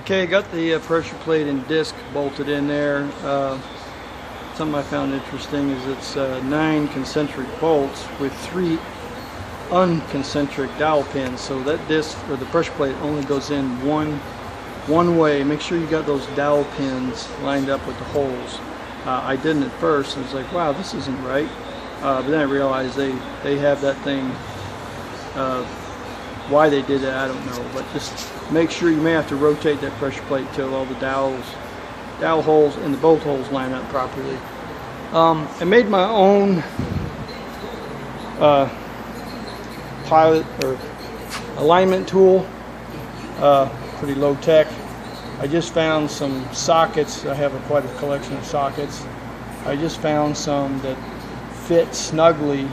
Okay, got the pressure plate and disc bolted in there. Something I found interesting is it's 9 concentric bolts with 3 unconcentric dowel pins. So that disc or the pressure plate only goes in one way. Make sure you got those dowel pins lined up with the holes. I didn't at first. I was like, wow, this isn't right. But then I realized they have that thing. Why they did that, I don't know, but just make sure you may have to rotate that pressure plate till all the dowel holes and the bolt holes line up properly. I made my own pilot or alignment tool, pretty low tech. I just found some sockets. I have quite a collection of sockets. I just found some that fit snugly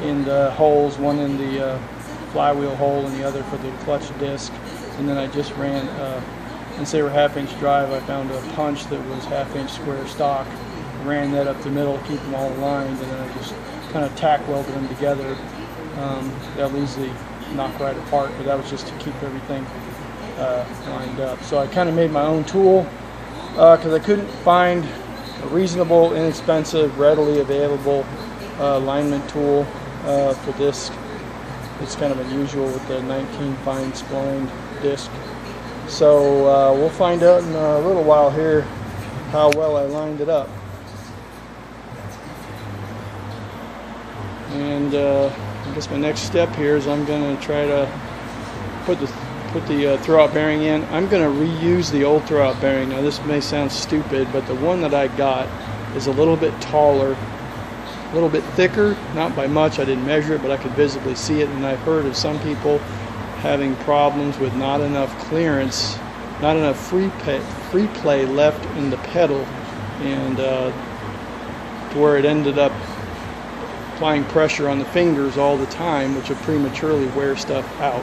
in the holes, one in the flywheel hole and the other for the clutch disc. And then I just ran, since they were 1/2-inch drive, I found a punch that was 1/2-inch square stock, ran that up the middle, keep them all aligned, and then I just kind of tack welded them together. They'll easily knock right apart, but that was just to keep everything lined up. So I kind of made my own tool because I couldn't find a reasonable, inexpensive, readily available alignment tool for this. It's kind of unusual with the 19 fine splined disc. So we'll find out in a little while here how well I lined it up. And I guess my next step here is I'm going to try to put the throwout bearing in. I'm going to reuse the old throwout bearing. Now this may sound stupid, but the one that I got is a little bit taller, a little bit thicker, not by much. I didn't measure it, but I could visibly see it. And I've heard of some people having problems with not enough clearance, not enough free play left in the pedal, and to where it ended up applying pressure on the fingers all the time, which would prematurely wear stuff out.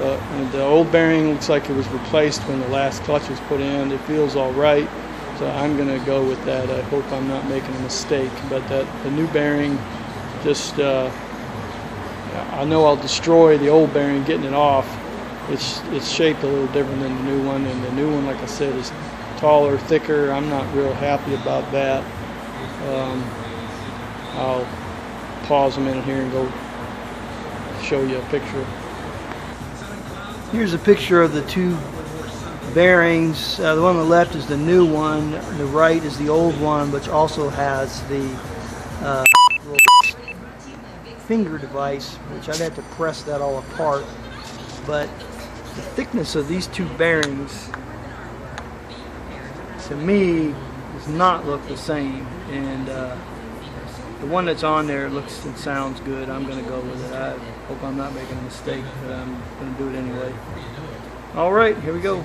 And the old bearing looks like it was replaced when the last clutch was put in. It feels all right. So I'm going to go with that. I hope I'm not making a mistake. But the new bearing, just I know I'll destroy the old bearing getting it off. It's shaped a little different than the new one, and the new one, like I said, is taller, thicker. I'm not real happy about that. I'll pause a minute here and go show you a picture. Here's a picture of the two bearings. The one on the left is the new one, the right is the old one, which also has the little finger device, which I'd have to press that all apart. But the thickness of these two bearings, to me, does not look the same. And the one that's on there looks and sounds good. I'm going to go with it. I hope I'm not making a mistake, but I'm going to do it anyway. All right, here we go.